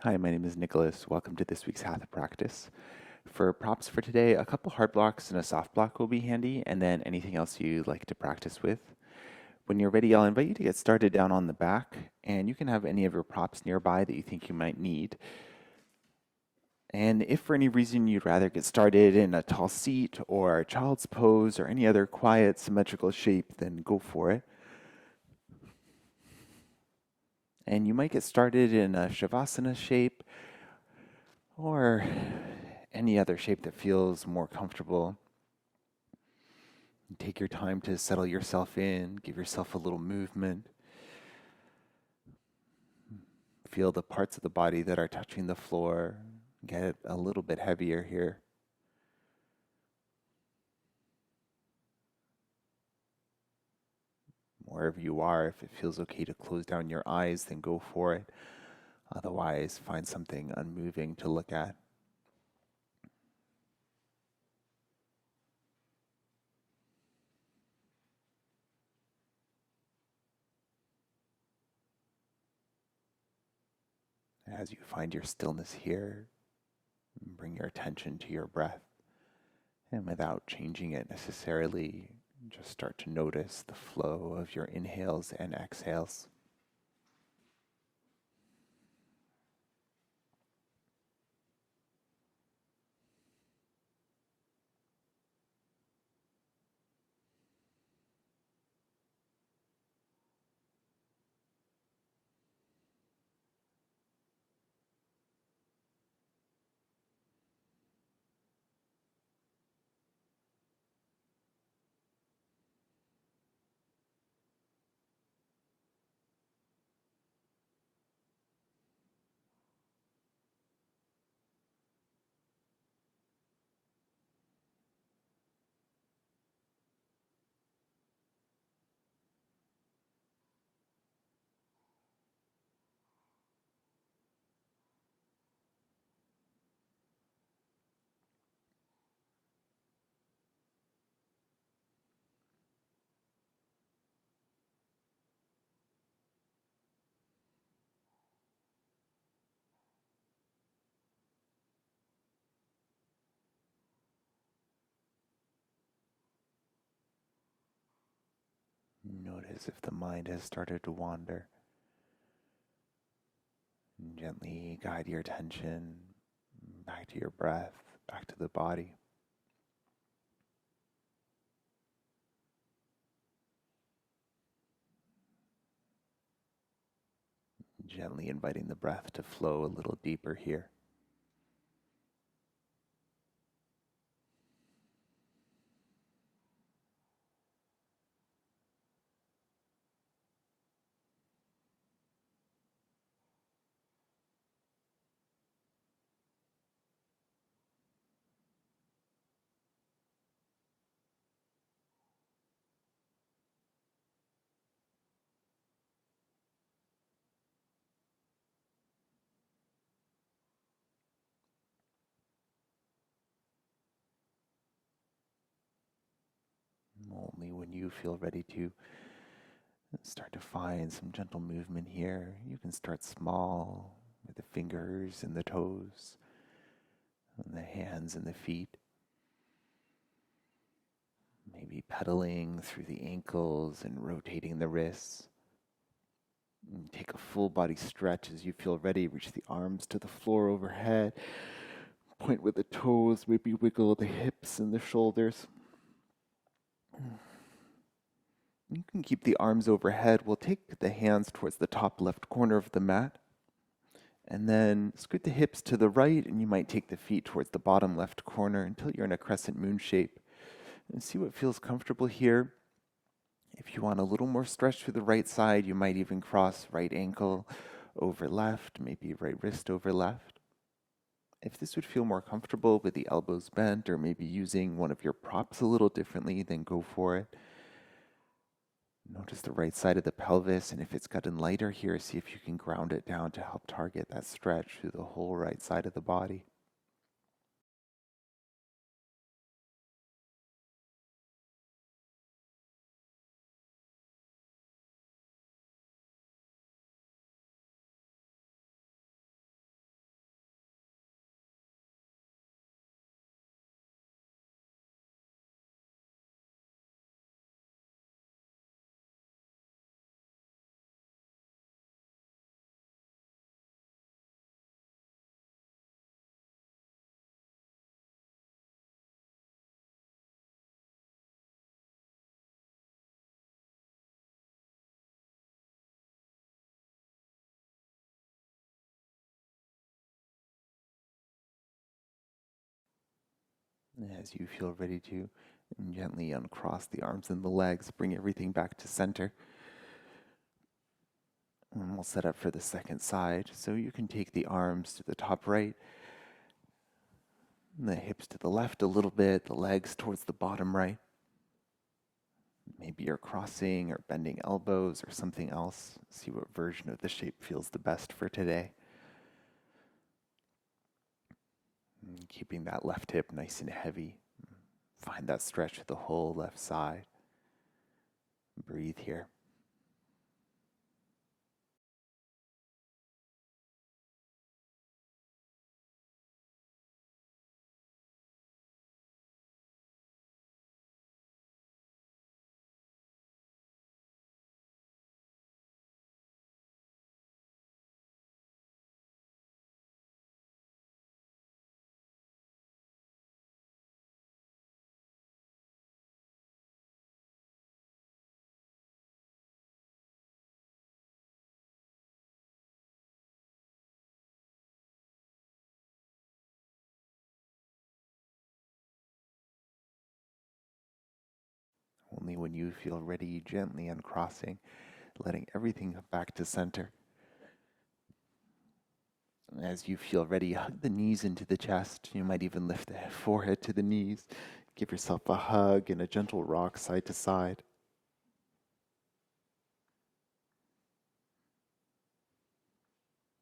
Hi, my name is Nicholas. Welcome to this week's Hatha practice. For props for today, a couple hard blocks and a soft block will be handy, and then anything else you'd like to practice with. When you're ready, I'll invite you to get started down on the back, and you can have any of your props nearby that you think you might need. And if for any reason you'd rather get started in a tall seat or a child's pose or any other quiet, symmetrical shape, then go for it. And you might get started in a Shavasana shape or any other shape that feels more comfortable. Take your time to settle yourself in, give yourself a little movement. Feel the parts of the body that are touching the floor. Get a little bit heavier here. Wherever you are, if it feels okay to close down your eyes, then go for it. Otherwise, find something unmoving to look at. As you find your stillness here, bring your attention to your breath. And without changing it necessarily, just start to notice the flow of your inhales and exhales. Notice if the mind has started to wander. And gently guide your attention back to your breath, back to the body. Gently inviting the breath to flow a little deeper here. Only when you feel ready to start to find some gentle movement here. You can start small with the fingers and the toes, and the hands and the feet. Maybe pedaling through the ankles and rotating the wrists. And take a full body stretch as you feel ready. Reach the arms to the floor overhead. Point with the toes, maybe wiggle the hips and the shoulders. You can keep the arms overhead. We'll take the hands towards the top left corner of the mat. And then scoot the hips to the right, and you might take the feet towards the bottom left corner until you're in a crescent moon shape. And see what feels comfortable here. If you want a little more stretch through the right side, you might even cross right ankle over left, maybe right wrist over left. If this would feel more comfortable with the elbows bent or maybe using one of your props a little differently, then go for it. Notice the right side of the pelvis, and if it's gotten lighter here, see if you can ground it down to help target that stretch through the whole right side of the body. As you feel ready to, and gently uncross the arms and the legs, bring everything back to center. And we'll set up for the second side. So you can take the arms to the top right, and the hips to the left a little bit, the legs towards the bottom right. Maybe you're crossing or bending elbows or something else. See what version of the shape feels the best for today. And keeping that left hip nice and heavy. Find that stretch of the whole left side. Breathe here. Only when you feel ready, gently uncrossing, letting everything come back to center. As you feel ready, hug the knees into the chest. You might even lift the forehead to the knees. Give yourself a hug and a gentle rock side to side.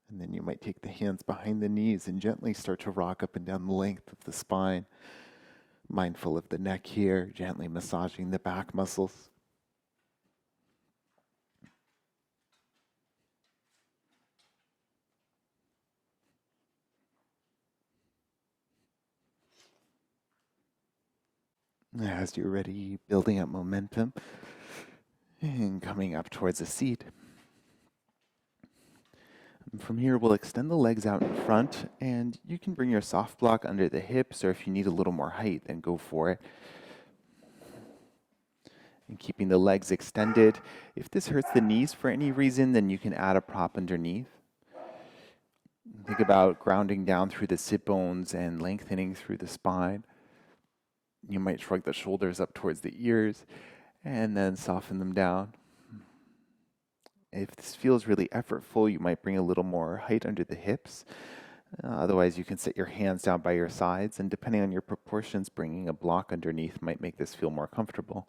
And then you might take the hands behind the knees and gently start to rock up and down the length of the spine. Mindful of the neck here, gently massaging the back muscles. As you're ready, building up momentum and coming up towards a seat. From here, we'll extend the legs out in front, and you can bring your soft block under the hips, or if you need a little more height, then go for it. And keeping the legs extended. If this hurts the knees for any reason, then you can add a prop underneath. Think about grounding down through the sit bones and lengthening through the spine. You might shrug the shoulders up towards the ears and then soften them down. If this feels really effortful, you might bring a little more height under the hips. Otherwise, you can set your hands down by your sides, and depending on your proportions, bringing a block underneath might make this feel more comfortable.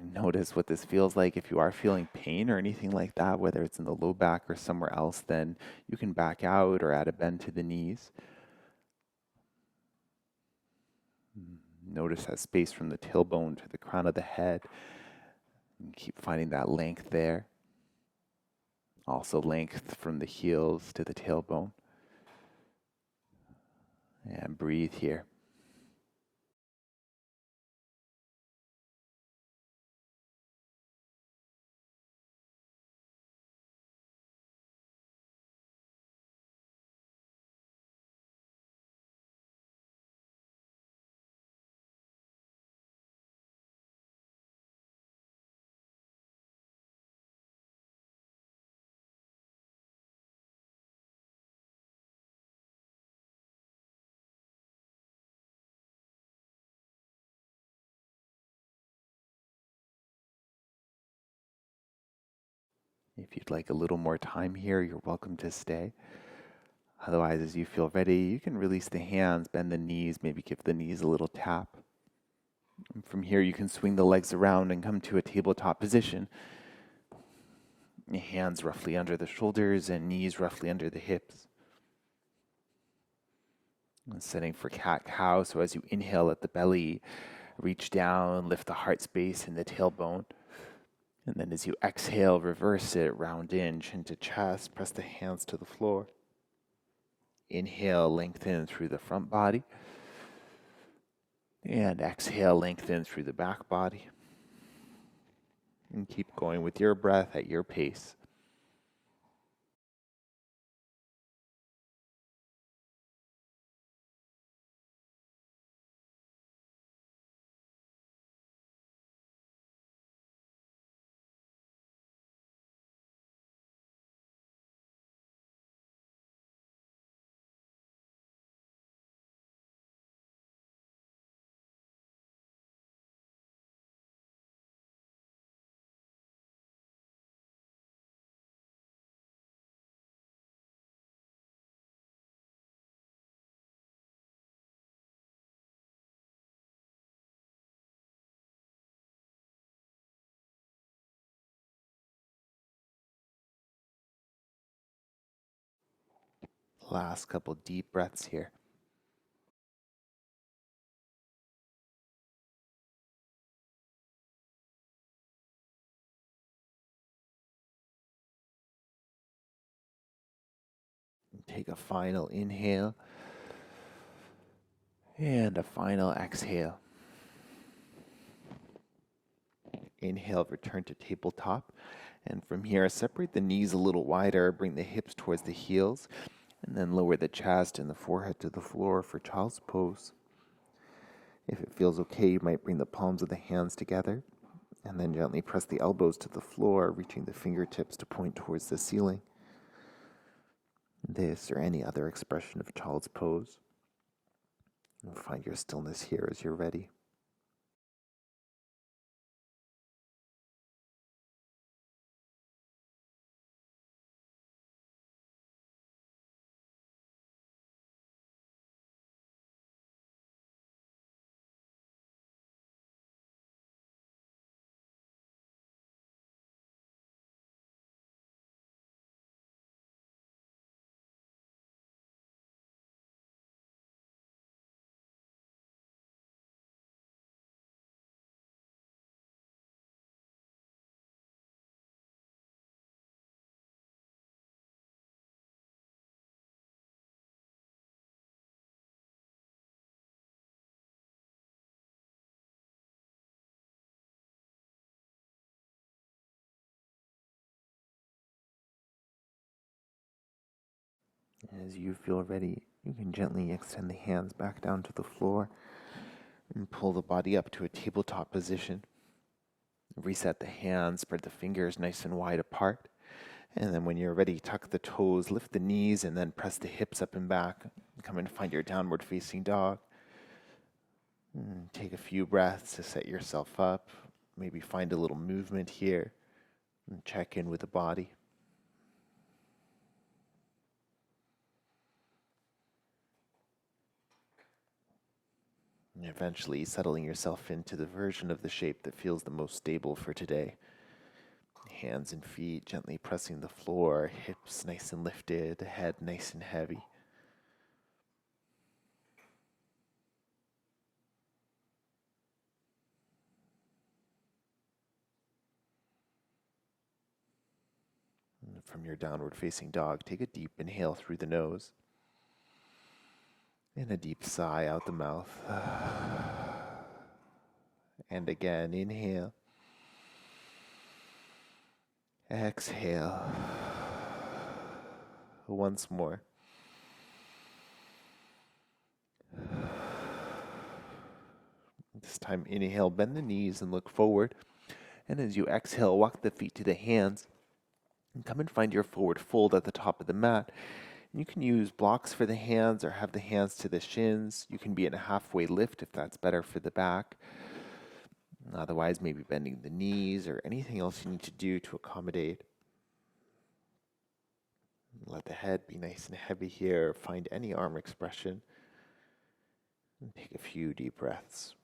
Notice what this feels like. If you are feeling pain or anything like that, whether it's in the low back or somewhere else, then you can back out or add a bend to the knees. Notice that space from the tailbone to the crown of the head. And keep finding that length there. Also length from the heels to the tailbone. And breathe here. If you'd like a little more time here, you're welcome to stay. Otherwise, as you feel ready, you can release the hands, bend the knees, maybe give the knees a little tap. And from here, you can swing the legs around and come to a tabletop position. Hands roughly under the shoulders and knees roughly under the hips. And setting for cat-cow, so as you inhale at the belly, reach down, lift the heart space and the tailbone. And then as you exhale, reverse it, round in, chin to chest, press the hands to the floor. Inhale, lengthen through the front body. And exhale, lengthen through the back body. And keep going with your breath at your pace. Last couple deep breaths here. Take a final inhale and a final exhale. Inhale, return to tabletop. And from here, separate the knees a little wider, bring the hips towards the heels, and then lower the chest and the forehead to the floor for child's pose. If it feels okay, you might bring the palms of the hands together, and then gently press the elbows to the floor, reaching the fingertips to point towards the ceiling. This or any other expression of child's pose. And find your stillness here as you're ready. As you feel ready, you can gently extend the hands back down to the floor and pull the body up to a tabletop position. Reset the hands, spread the fingers nice and wide apart. And then when you're ready, tuck the toes, lift the knees, and then press the hips up and back. Come and find your downward facing dog. Take a few breaths to set yourself up. Maybe find a little movement here and check in with the body. And eventually settling yourself into the version of the shape that feels the most stable for today. Hands and feet gently pressing the floor, hips nice and lifted, head nice and heavy. And from your downward facing dog, take a deep inhale through the nose and a deep sigh out the mouth. And again, inhale. Exhale. Once more. This time, inhale, bend the knees and look forward. And as you exhale, walk the feet to the hands. And come and find your forward fold at the top of the mat. And you can use blocks for the hands or have the hands to the shins. You can be in a halfway lift if that's better for the back. Otherwise, maybe bending the knees or anything else you need to do to accommodate. Let the head be nice and heavy here. Find any arm expression. And take a few deep breaths.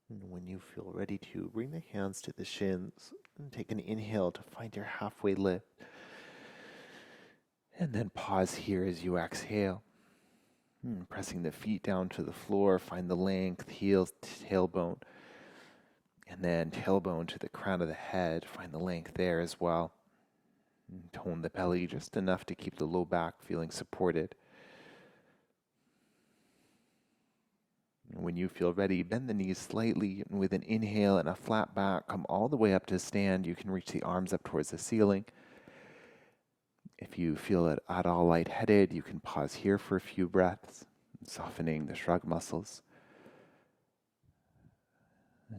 And when you feel ready to, bring the hands to the shins and take an inhale to find your halfway lift. And then pause here as you exhale. Pressing the feet down to the floor, find the length, heels to tailbone. And then tailbone to the crown of the head, find the length there as well. And tone the belly just enough to keep the low back feeling supported. When you feel ready, bend the knees slightly, and with an inhale and a flat back, come all the way up to stand. You can reach the arms up towards the ceiling. If you feel it at all lightheaded, you can pause here for a few breaths, softening the shrug muscles.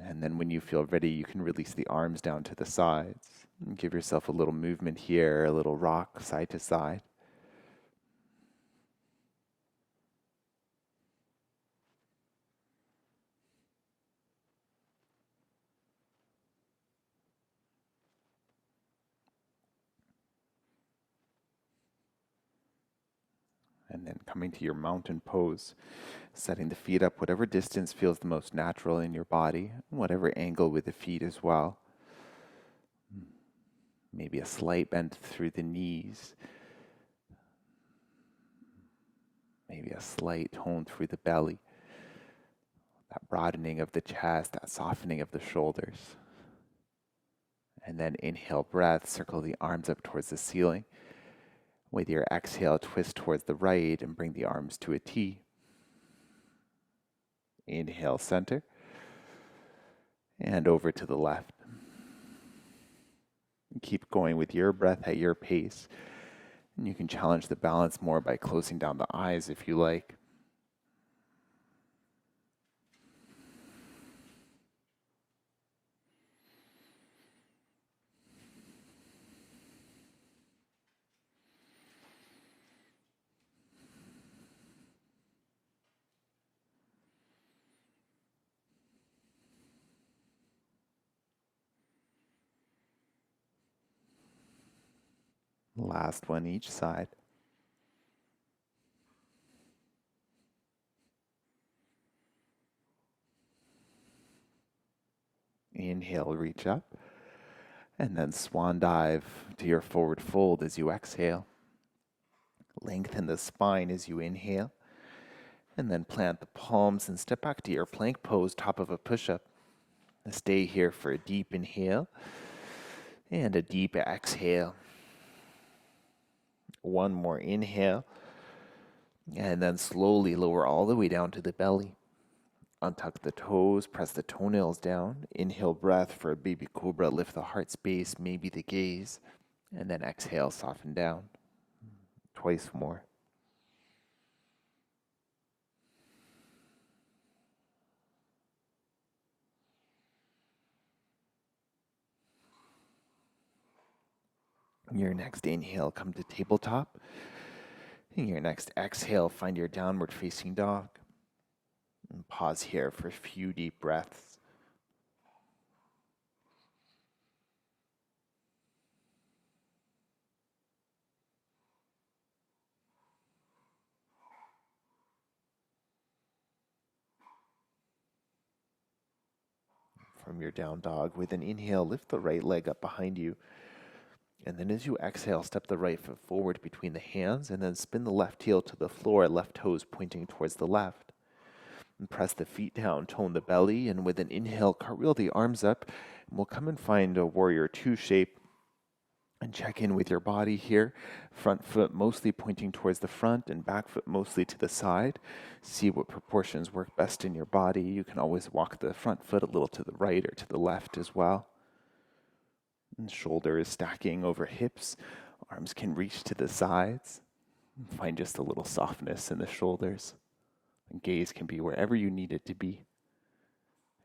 And then when you feel ready, you can release the arms down to the sides. And give yourself a little movement here, a little rock side to side. And then coming to your mountain pose, setting the feet up whatever distance feels the most natural in your body, whatever angle with the feet as well. Maybe a slight bend through the knees. Maybe a slight tone through the belly. That broadening of the chest, that softening of the shoulders. And then inhale breath, circle the arms up towards the ceiling. With your exhale, twist towards the right and bring the arms to a T. Inhale, center. And over to the left. Keep going with your breath at your pace. And you can challenge the balance more by closing down the eyes if you like. Last one each side. Inhale, reach up. And then swan dive to your forward fold as you exhale. Lengthen the spine as you inhale. And then plant the palms and step back to your plank pose, top of a push-up. Stay here for a deep inhale and a deep exhale. One more inhale. And then slowly lower all the way down to the belly. Untuck the toes, press the toenails down. Inhale breath for a baby cobra, lift the heart space, maybe the gaze. And then exhale, soften down. Twice more. Your next inhale, come to tabletop. In your next exhale, find your downward facing dog. And pause here for a few deep breaths. From your down dog, with an inhale, lift the right leg up behind you. And then as you exhale, step the right foot forward between the hands and then spin the left heel to the floor, left toes pointing towards the left. And press the feet down, tone the belly, and with an inhale, cartwheel the arms up. And we'll come and find a warrior two shape and check in with your body here. Front foot mostly pointing towards the front and back foot mostly to the side. See what proportions work best in your body. You can always walk the front foot a little to the right or to the left as well. And shoulder is stacking over hips. Arms can reach to the sides. Find just a little softness in the shoulders. And gaze can be wherever you need it to be.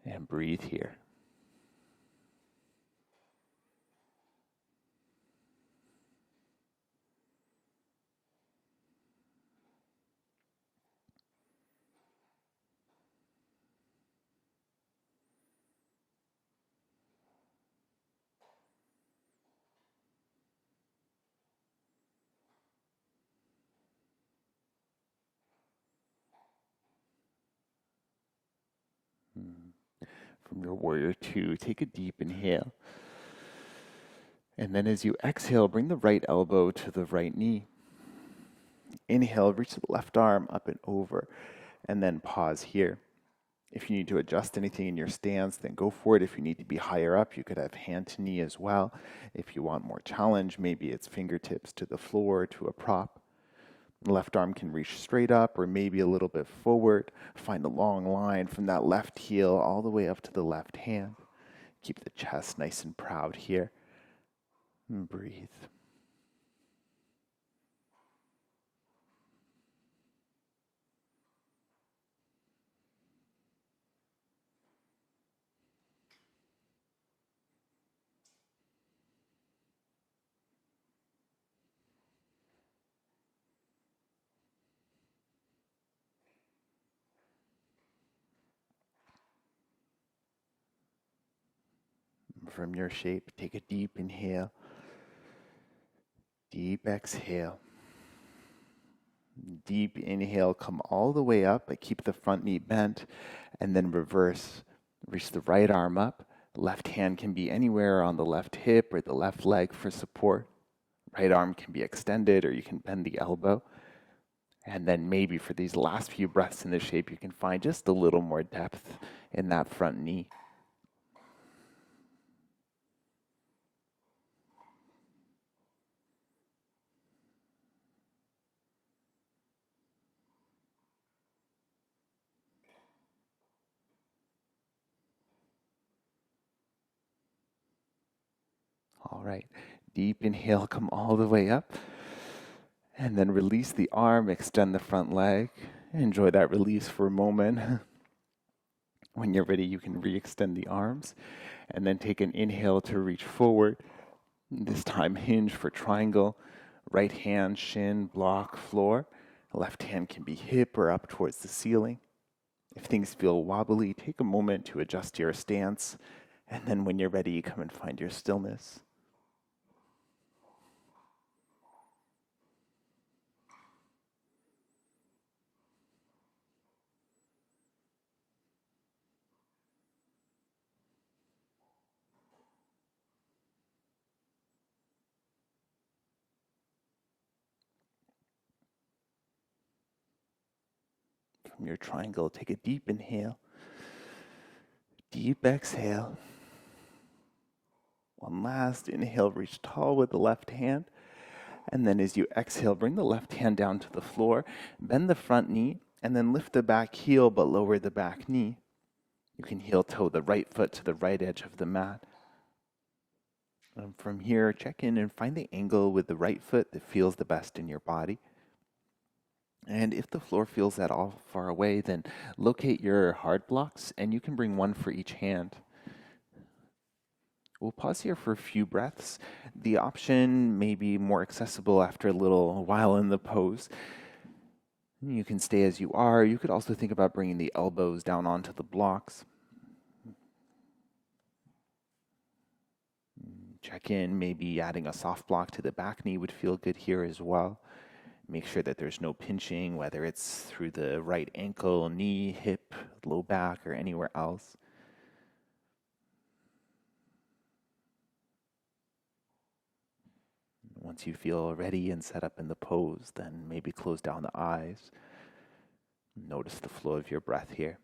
And breathe here. From your warrior two, take a deep inhale. And then as you exhale, bring the right elbow to the right knee. Inhale, reach the left arm up and over, and then pause here. If you need to adjust anything in your stance, then go for it. If you need to be higher up, you could have hand to knee as well. If you want more challenge, maybe it's fingertips to the floor, to a prop. Left arm can reach straight up or maybe a little bit forward. Find a long line from that left heel all the way up to the left hand. Keep the chest nice and proud here. And breathe. from your shape. Take a deep inhale, deep exhale. Deep inhale, come all the way up, but keep the front knee bent, and then reverse. Reach the right arm up. Left hand can be anywhere on the left hip or the left leg for support. Right arm can be extended, or you can bend the elbow. And then maybe for these last few breaths in this shape, you can find just a little more depth in that front knee. All right, deep inhale, come all the way up. And then release the arm, extend the front leg. Enjoy that release for a moment. When you're ready, you can re-extend the arms. And then take an inhale to reach forward. This time hinge for triangle. Right hand, shin, block, floor. Left hand can be hip or up towards the ceiling. If things feel wobbly, take a moment to adjust your stance. And then when you're ready, come and find your stillness. From your triangle, take a deep inhale, deep exhale. One last inhale, reach tall with the left hand. And then as you exhale, bring the left hand down to the floor, bend the front knee, and then lift the back heel but lower the back knee. You can heel toe the right foot to the right edge of the mat. And from here, check in and find the angle with the right foot that feels the best in your body. And if the floor feels at all far away, then locate your hard blocks, and you can bring one for each hand. We'll pause here for a few breaths. The option may be more accessible after a little while in the pose. You can stay as you are. You could also think about bringing the elbows down onto the blocks. Check in, maybe adding a soft block to the back knee would feel good here as well. Make sure that there's no pinching, whether it's through the right ankle, knee, hip, low back, or anywhere else. Once you feel ready and set up in the pose, then maybe close down the eyes. Notice the flow of your breath here.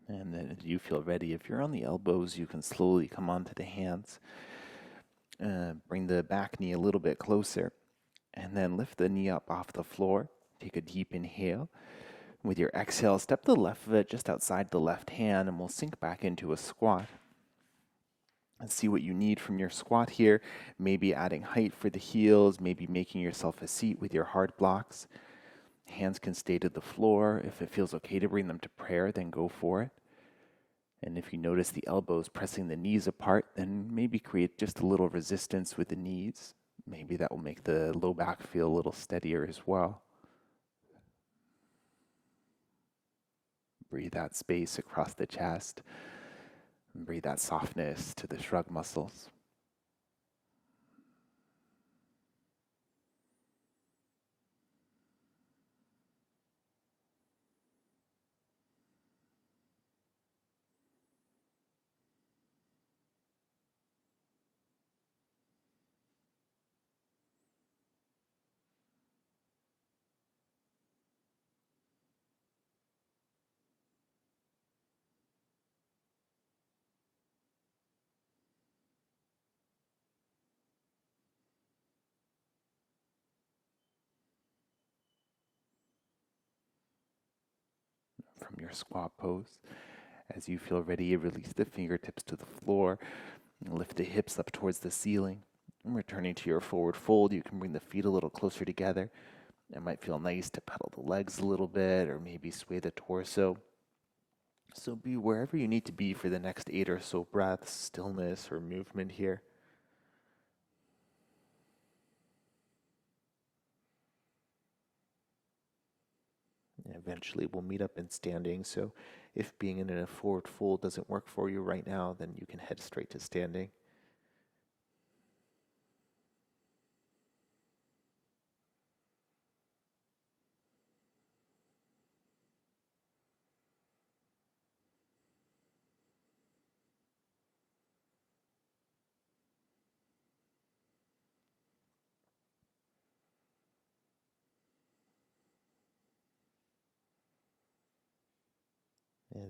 And then as you feel ready, if you're on the elbows, you can slowly come onto the hands. Bring the back knee a little bit closer. And then lift the knee up off the floor. Take a deep inhale. With your exhale, step the left foot just outside the left hand, and we'll sink back into a squat. And see what you need from your squat here. Maybe adding height for the heels, maybe making yourself a seat with your hard blocks. Hands can stay to the floor. If it feels okay to bring them to prayer, then go for it. And if you notice the elbows pressing the knees apart, then maybe create just a little resistance with the knees. Maybe that will make the low back feel a little steadier as well. Breathe that space across the chest. And breathe that softness to the shrug muscles. from your squat pose. As you feel ready, release the fingertips to the floor and lift the hips up towards the ceiling. And returning to your forward fold, you can bring the feet a little closer together. It might feel nice to pedal the legs a little bit or maybe sway the torso. So be wherever you need to be for the next 8 or so breaths, stillness or movement here. And eventually we'll meet up in standing, so if being in a forward fold doesn't work for you right now, then you can head straight to standing.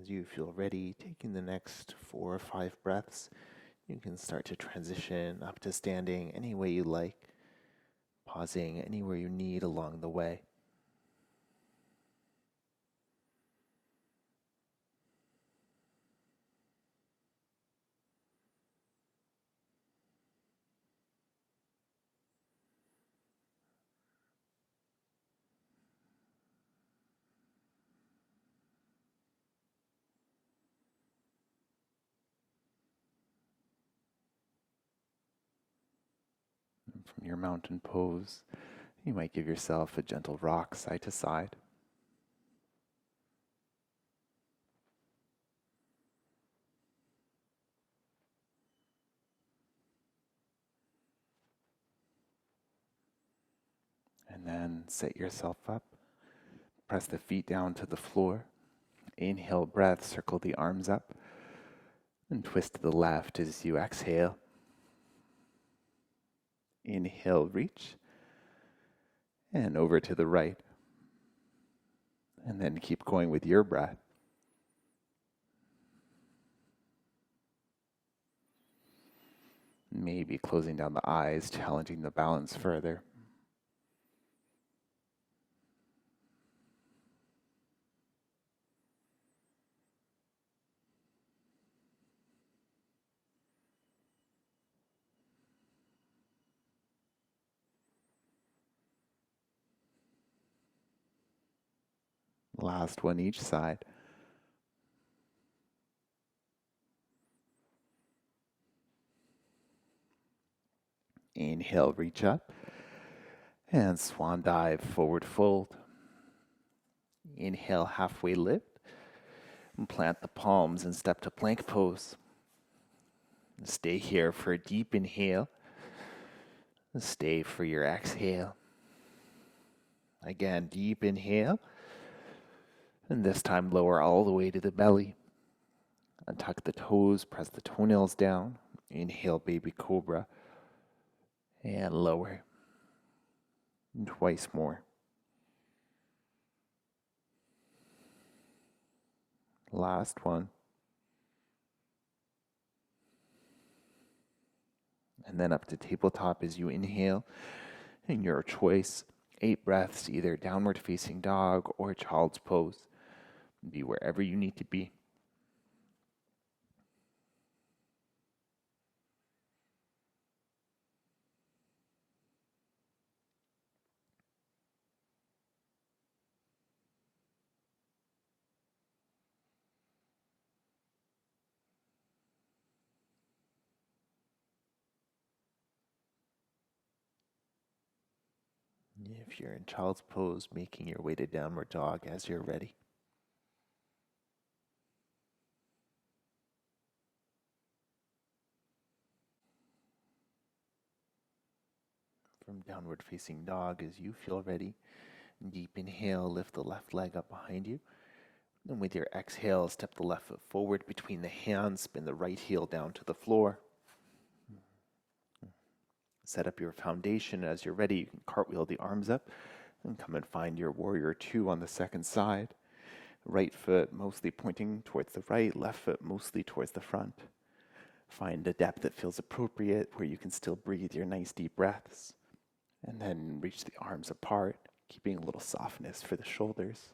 As you feel ready, taking the next 4 or 5 breaths, you can start to transition up to standing any way you like, pausing anywhere you need along the way. From your mountain pose, you might give yourself a gentle rock side to side. And then set yourself up. Press the feet down to the floor. Inhale, breath, circle the arms up. And twist to the left as you exhale. Inhale, reach. And over to the right. And then keep going with your breath. Maybe closing down the eyes, challenging the balance further. Last one each side. Inhale, reach up. And swan dive, forward fold. Inhale, halfway lift. And plant the palms and step to plank pose. Stay here for a deep inhale. Stay for your exhale. Again, deep inhale. And this time lower all the way to the belly. Untuck the toes, press the toenails down. Inhale, baby cobra. And lower. And twice more. Last one. And then up to tabletop as you inhale. And your choice, 8 breaths, either downward facing dog or child's pose. Be wherever you need to be. If you're in child's pose, making your way to downward dog as you're ready. From downward facing dog as you feel ready. Deep inhale, lift the left leg up behind you. And with your exhale, step the left foot forward between the hands, spin the right heel down to the floor. Set up your foundation. As you're ready, you can cartwheel the arms up and come and find your warrior 2 on the second side. Right foot mostly pointing towards the right, left foot mostly towards the front. Find a depth that feels appropriate where you can still breathe your nice deep breaths. And then reach the arms apart, keeping a little softness for the shoulders.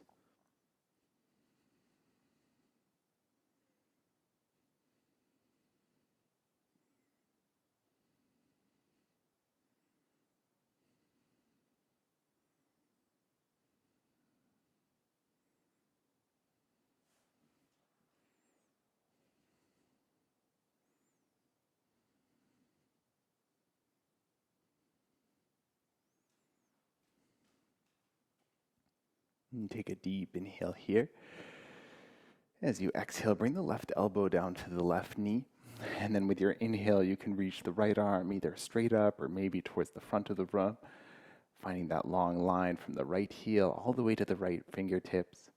And take a deep inhale here. As you exhale, bring the left elbow down to the left knee. And then with your inhale, you can reach the right arm either straight up or maybe towards the front of the room, finding that long line from the right heel all the way to the right fingertips.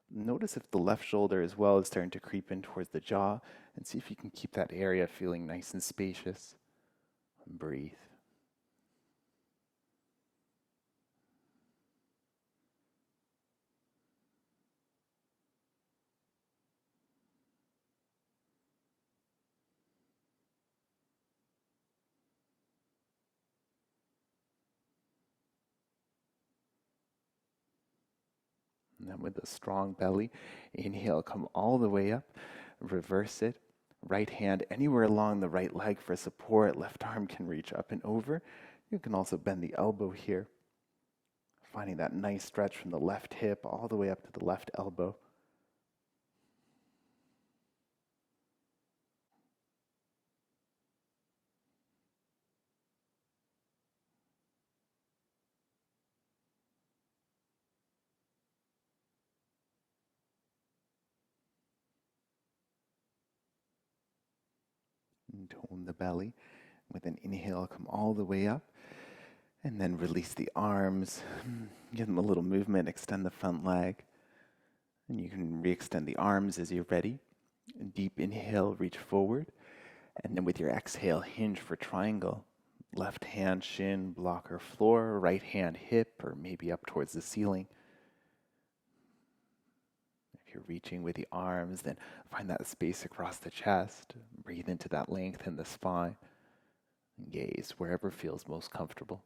Notice if the left shoulder as well is starting to creep in towards the jaw, and see if you can keep that area feeling nice and spacious. And breathe. And then with a strong belly, inhale, come all the way up, reverse it. Right hand anywhere along the right leg for support. Left arm can reach up and over. You can also bend the elbow here, finding that nice stretch from the left hip all the way up to the left elbow. And tone the belly. With an inhale, come all the way up. And then release the arms. Give them a little movement. Extend the front leg. And you can re-extend the arms as you're ready. Deep inhale, reach forward. And then with your exhale, hinge for triangle. Left hand, shin, blocker, floor. Right hand, hip, or maybe up towards the ceiling. If you're reaching with the arms, then find that space across the chest. Breathe into that length in the spine. And gaze wherever feels most comfortable.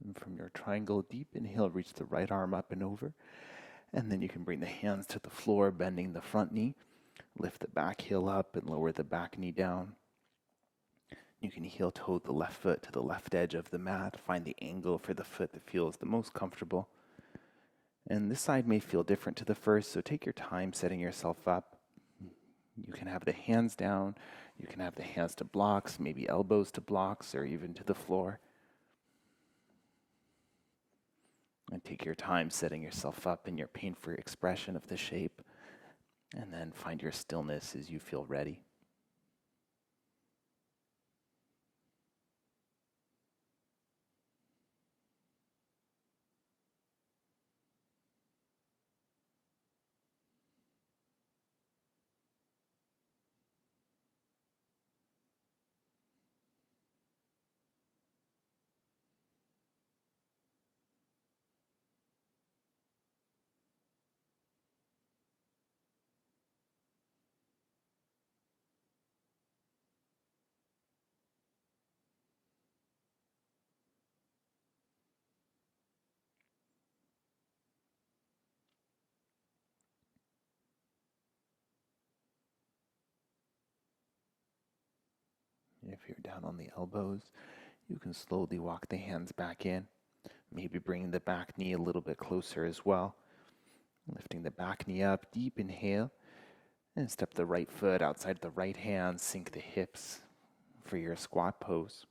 And from your triangle, deep inhale, reach the right arm up and over. And then you can bring the hands to the floor, bending the front knee. Lift the back heel up and lower the back knee down. You can heel toe the left foot to the left edge of the mat. Find the angle for the foot that feels the most comfortable. And this side may feel different to the first, so take your time setting yourself up. You can have the hands down. You can have the hands to blocks, maybe elbows to blocks, or even to the floor. And take your time setting yourself up in your pain-free expression of the shape. And then find your stillness as you feel ready. If you're down on the elbows, you can slowly walk the hands back in, maybe bringing the back knee a little bit closer as well. Lifting the back knee up, deep inhale, and step the right foot outside the right hand, sink the hips for your squat pose.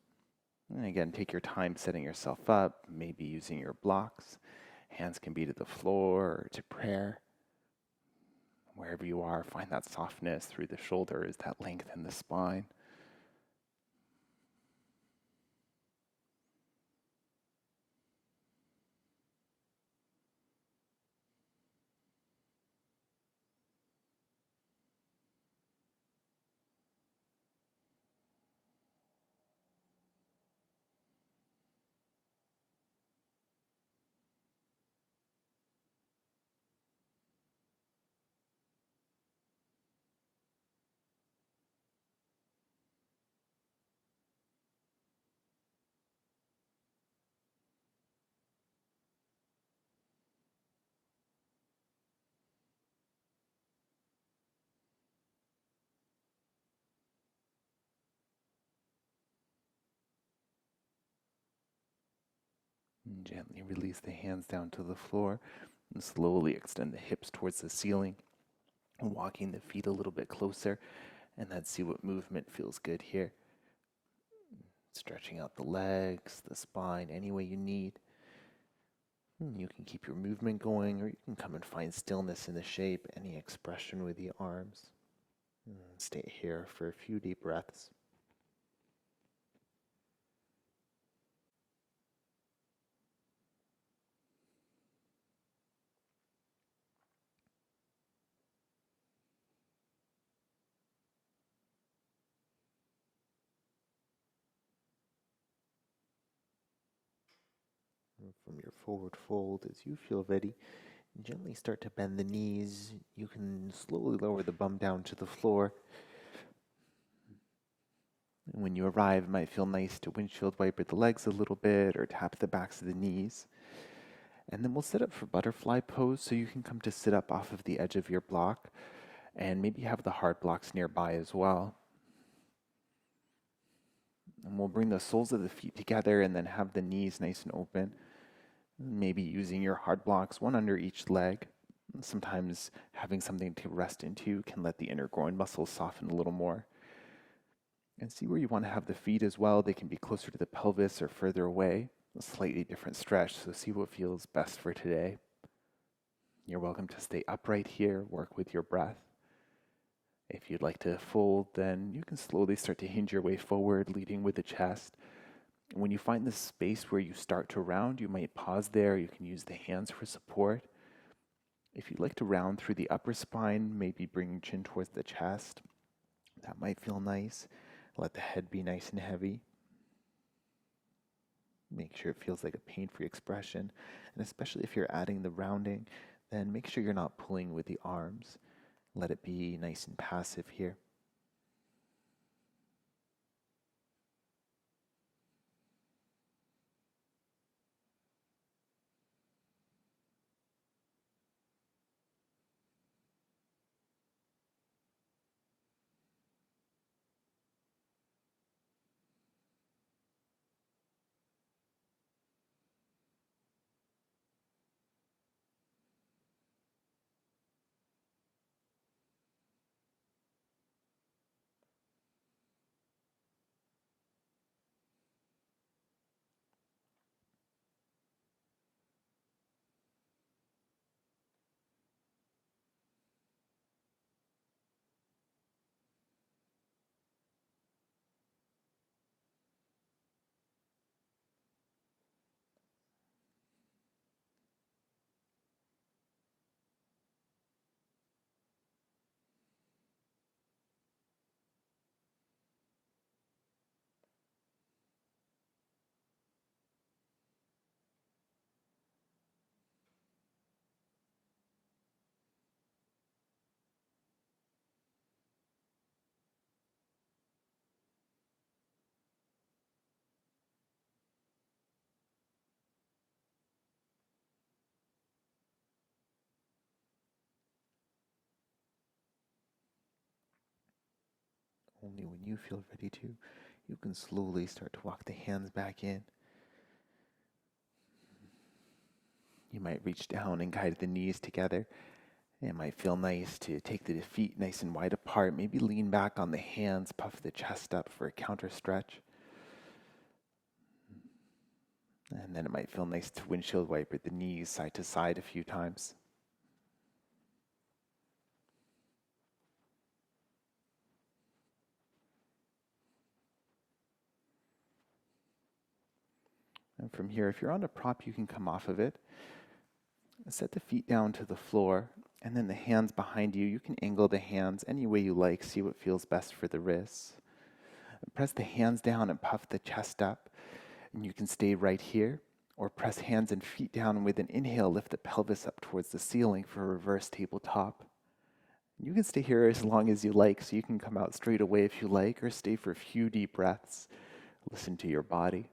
And again, take your time setting yourself up, maybe using your blocks. Hands can be to the floor or to prayer. Wherever you are, find that softness through the shoulders, that length in the spine. And gently release the hands down to the floor and slowly extend the hips towards the ceiling, walking the feet a little bit closer, and let's see what movement feels good here. Stretching out the legs, the spine, any way you need. You can keep your movement going, or you can come and find stillness in the shape, any expression with the arms. Stay here for a few deep breaths. From your forward fold, as you feel ready, gently start to bend the knees. You can slowly lower the bum down to the floor. And when you arrive, it might feel nice to windshield wiper the legs a little bit or tap the backs of the knees. And then we'll set up for butterfly pose, so you can come to sit up off of the edge of your block and maybe have the hard blocks nearby as well. And we'll bring the soles of the feet together and then have the knees nice and open. Maybe using your hard blocks, one under each leg. Sometimes having something to rest into can let the inner groin muscles soften a little more. And see where you want to have the feet as well. They can be closer to the pelvis or further away. A slightly different stretch, so see what feels best for today. You're welcome to stay upright here, work with your breath. If you'd like to fold, then you can slowly start to hinge your way forward, leading with the chest. When you find the space where you start to round, you might pause there. You can use the hands for support. If you'd like to round through the upper spine, maybe bring chin towards the chest. That might feel nice. Let the head be nice and heavy. Make sure it feels like a pain-free expression. And especially if you're adding the rounding, then make sure you're not pulling with the arms. Let it be nice and passive here. Only when you feel ready to, you can slowly start to walk the hands back in. You might reach down and guide the knees together. It might feel nice to take the feet nice and wide apart. Maybe lean back on the hands, puff the chest up for a counter stretch. And then it might feel nice to windshield wiper the knees side to side a few times. And from here, if you're on a prop, you can come off of it. Set the feet down to the floor, and then the hands behind you. You can angle the hands any way you like. See what feels best for the wrists. Press the hands down and puff the chest up. And you can stay right here, or press hands and feet down, and with an inhale, lift the pelvis up towards the ceiling for a reverse tabletop. You can stay here as long as you like, so you can come out straight away if you like, or stay for a few deep breaths. Listen to your body.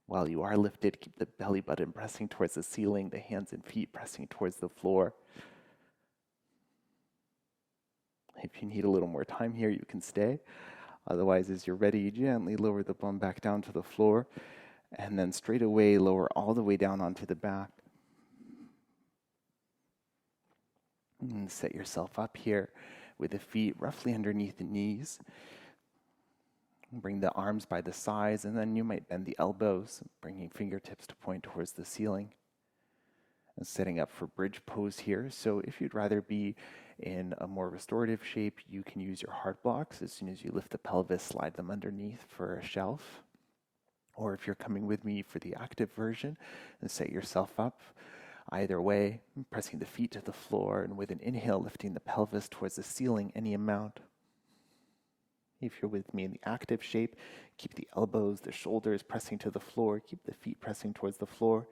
While you are lifted, keep the belly button pressing towards the ceiling, the hands and feet pressing towards the floor. If you need a little more time here, you can stay. Otherwise, as you're ready, gently lower the bum back down to the floor and then straight away lower all the way down onto the back. And set yourself up here with the feet roughly underneath the knees. Bring the arms by the sides, and then you might bend the elbows, bringing fingertips to point towards the ceiling. And setting up for bridge pose here. So if you'd rather be in a more restorative shape, you can use your heart blocks. As soon as you lift the pelvis, slide them underneath for a shelf. Or if you're coming with me for the active version, and set yourself up. Either way, pressing the feet to the floor, and with an inhale, lifting the pelvis towards the ceiling any amount. If you're with me in the active shape, keep the elbows, the shoulders pressing to the floor, keep the feet pressing towards the floor.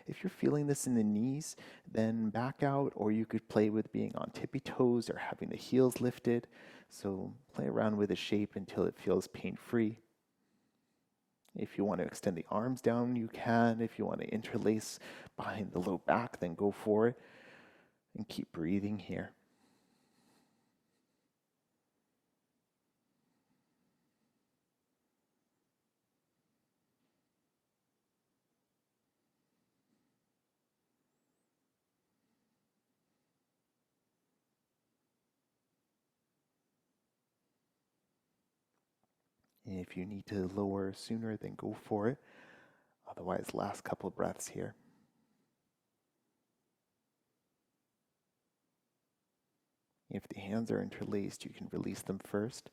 If you're feeling this in the knees, then back out, or you could play with being on tippy toes or having the heels lifted. So play around with the shape until it feels pain-free. If you want to extend the arms down, you can. If you want to interlace behind the low back, then go for it. And keep breathing here. If you need to lower sooner, then go for it. Otherwise, last couple breaths here. If the hands are interlaced, you can release them first,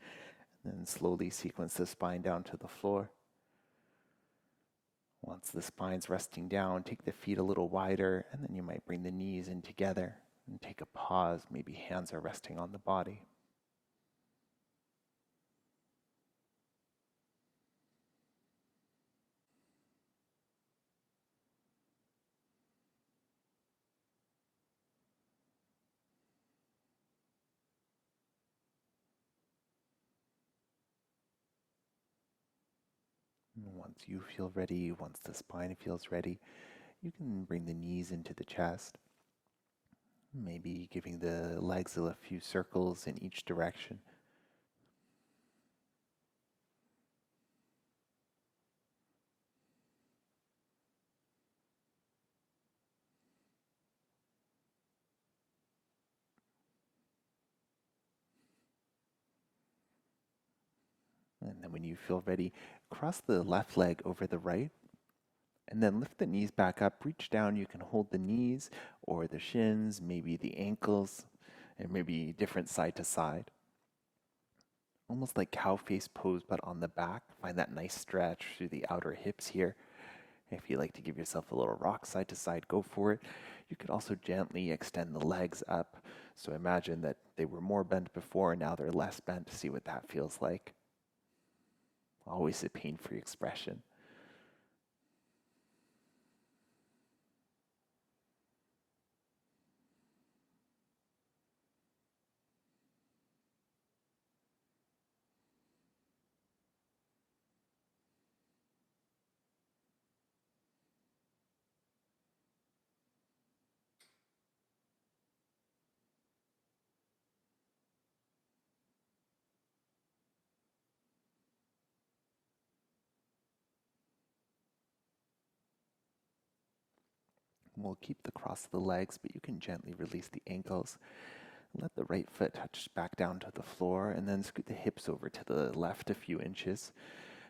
and then slowly sequence the spine down to the floor. Once the spine's resting down, take the feet a little wider, and then you might bring the knees in together and take a pause. Maybe hands are resting on the body. Once you feel ready, once the spine feels ready, you can bring the knees into the chest, maybe giving the legs a few circles in each direction. And then when you feel ready, cross the left leg over the right, and then lift the knees back up, reach down. You can hold the knees or the shins, maybe the ankles, and maybe different side to side. Almost like cow face pose, but on the back. Find that nice stretch through the outer hips here. If you like to give yourself a little rock side to side, go for it. You could also gently extend the legs up. So imagine that they were more bent before, and now they're less bent. See what that feels like. Always a pain-free expression. We'll keep the cross of the legs, but you can gently release the ankles. Let the right foot touch back down to the floor, and then scoot the hips over to the left a few inches.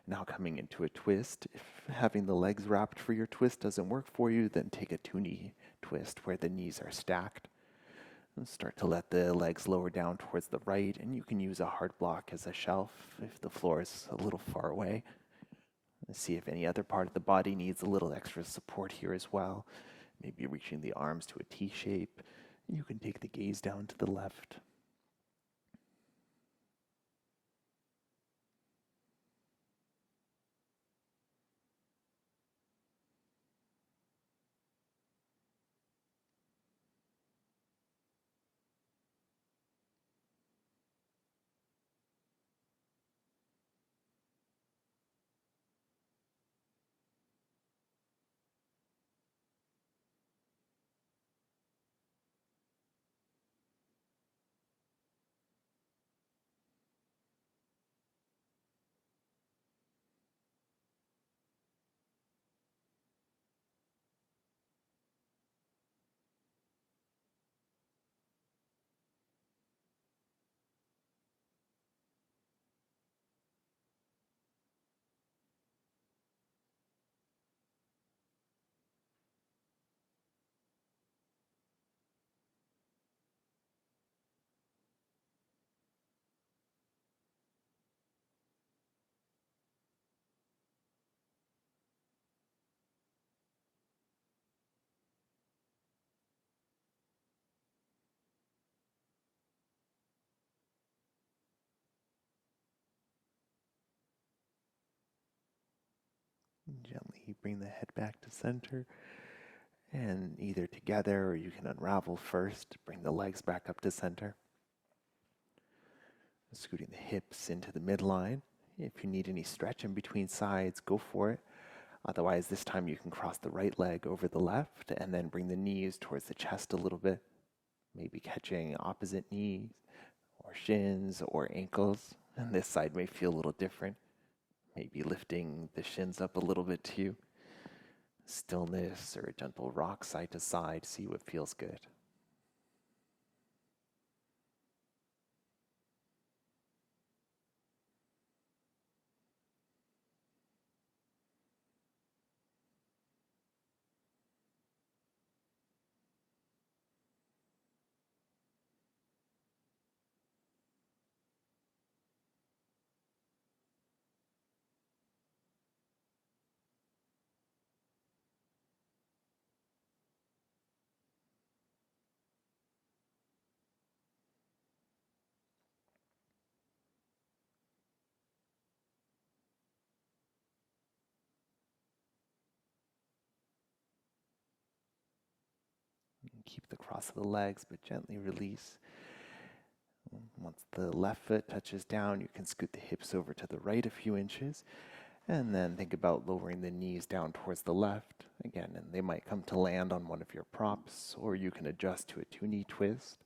Now coming into a twist. If having the legs wrapped for your twist doesn't work for you, then take a two-knee twist where the knees are stacked. And start to let the legs lower down towards the right, and you can use a hard block as a shelf if the floor is a little far away. Let's see if any other part of the body needs a little extra support here as well. Maybe reaching the arms to a T shape. You can take the gaze down to the left. Gently bring the head back to center, and either together or you can unravel first. Bring the legs back up to center. Scooting the hips into the midline. If you need any stretch in between sides, go for it. Otherwise, this time you can cross the right leg over the left and then bring the knees towards the chest a little bit. Maybe catching opposite knees or shins or ankles. And this side may feel a little different. Maybe lifting the shins up a little bit too. Stillness or a gentle rock side to side. See what feels good. Keep the cross of the legs, but gently release. Once the left foot touches down, you can scoot the hips over to the right a few inches, and then think about lowering the knees down towards the left. Again, and they might come to land on one of your props, or you can adjust to a two-knee twist.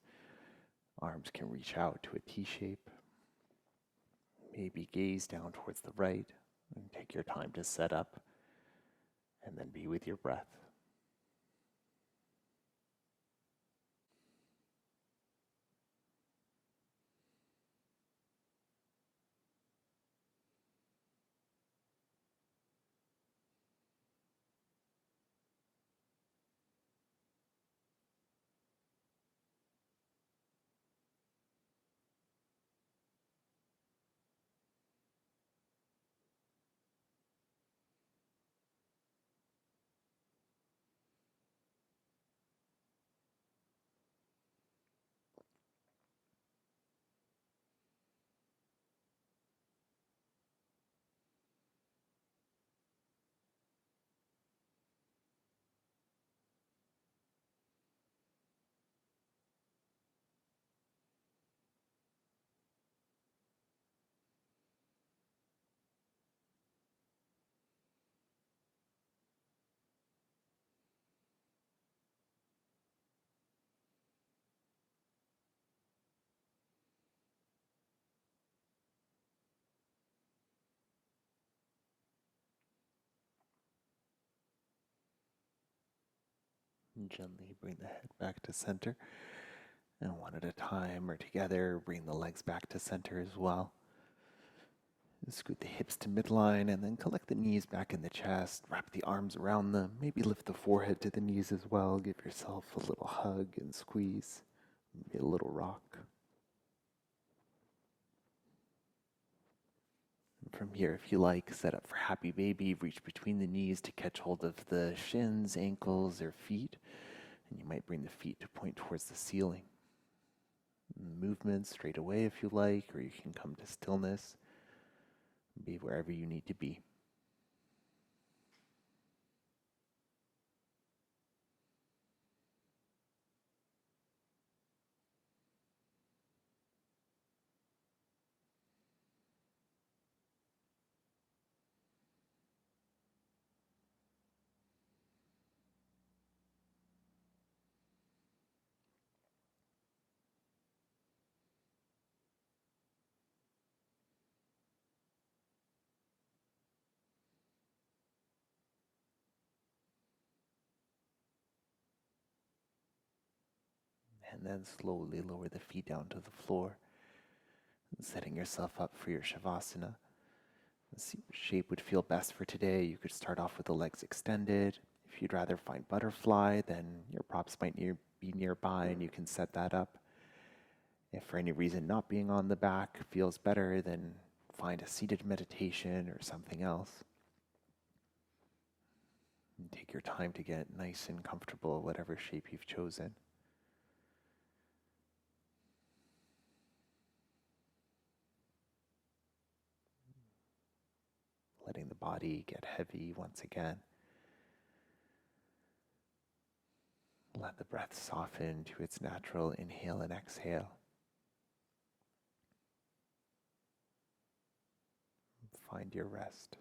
Arms can reach out to a T shape. Maybe gaze down towards the right, and take your time to set up, and then be with your breath. And gently bring the head back to center. And one at a time or together, bring the legs back to center as well. Scoot the hips to midline and then collect the knees back in the chest. Wrap the arms around them. Maybe lift the forehead to the knees as well. Give yourself a little hug and squeeze. Maybe a little rock. And from here, if you like, set up for happy baby. Reach between the knees to catch hold of the shins, ankles, or feet. And you might bring the feet to point towards the ceiling. Movement straight away if you like, or you can come to stillness. Be wherever you need to be. And then slowly lower the feet down to the floor, setting yourself up for your Shavasana. See what shape would feel best for today. You could start off with the legs extended. If you'd rather find butterfly, then your props might be nearby and you can set that up. If for any reason not being on the back feels better, then find a seated meditation or something else. And take your time to get nice and comfortable, whatever shape you've chosen. Let letting the body get heavy once again. Let the breath soften to its natural inhale and exhale. Find your rest.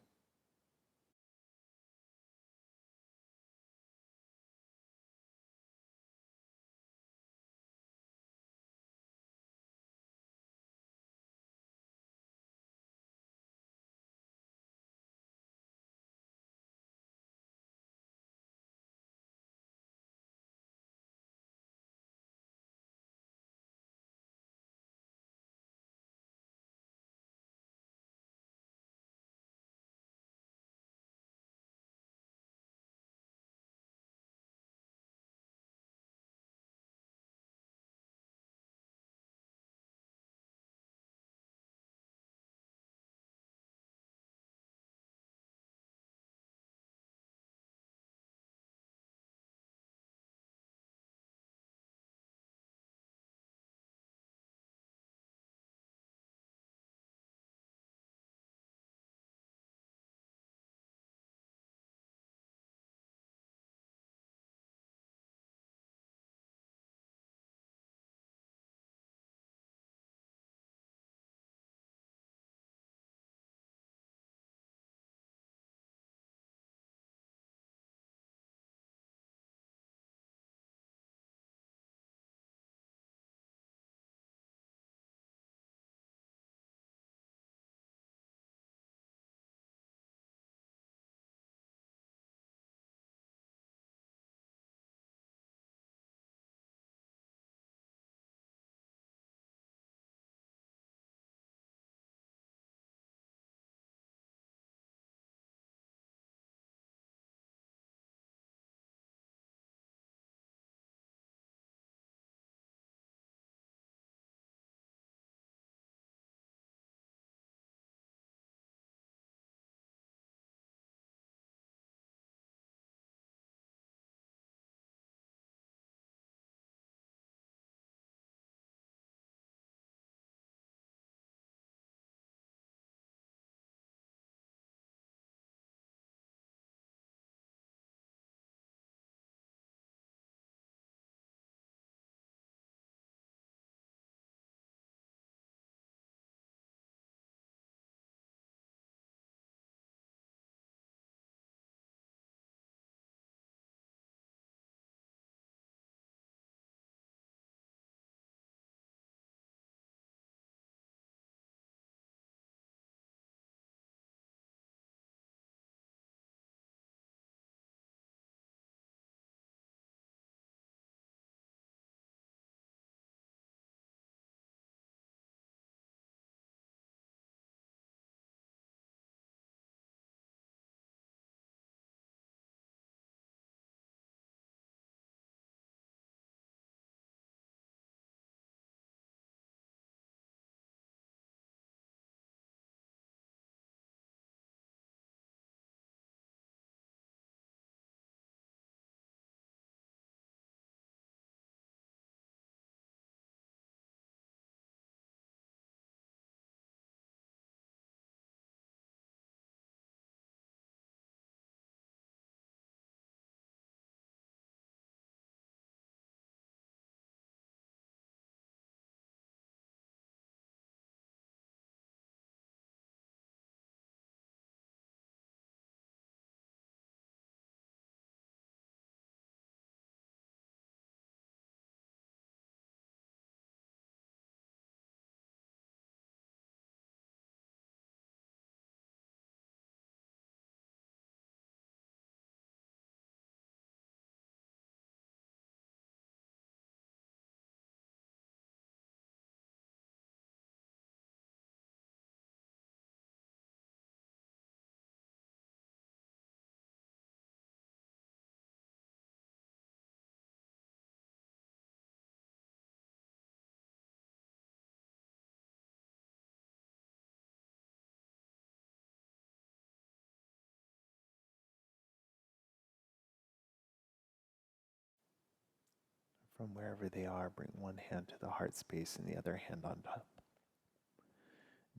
From wherever they are, bring one hand to the heart space and the other hand on top.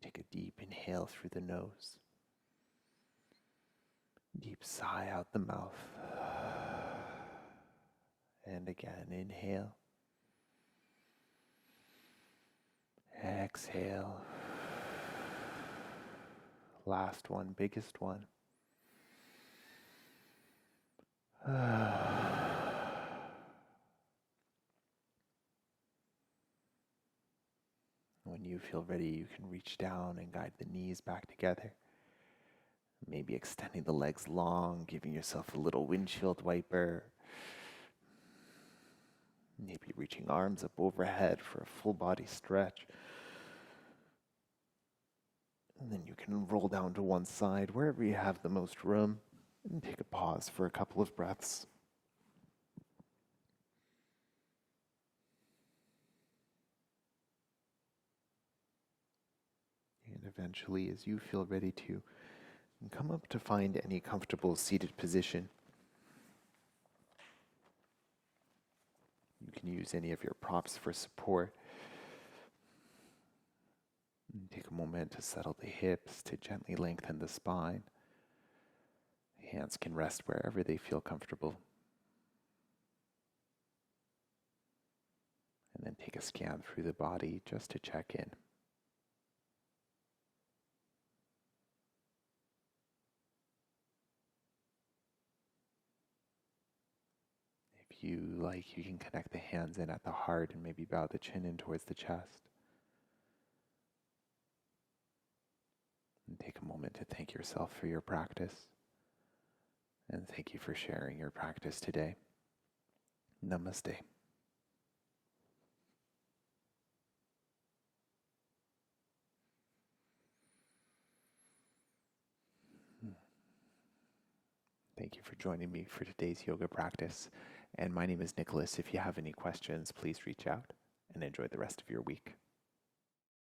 Take a deep inhale through the nose. Deep sigh out the mouth. And again, inhale. Exhale. Last one, biggest one. When you feel ready, you can reach down and guide the knees back together. Maybe extending the legs long, giving yourself a little windshield wiper. Maybe reaching arms up overhead for a full body stretch. And then you can roll down to one side, wherever you have the most room, and take a pause for a couple of breaths. And eventually, as you feel ready to, come up to find any comfortable seated position. You can use any of your props for support. And take a moment to settle the hips, to gently lengthen the spine. Hands can rest wherever they feel comfortable. And then take a scan through the body just to check in. If you like, you can connect the hands in at the heart and maybe bow the chin in towards the chest. And take a moment to thank yourself for your practice. And thank you for sharing your practice today. Namaste. Thank you for joining me for today's yoga practice. And my name is Nicholas. If you have any questions, please reach out and enjoy the rest of your week.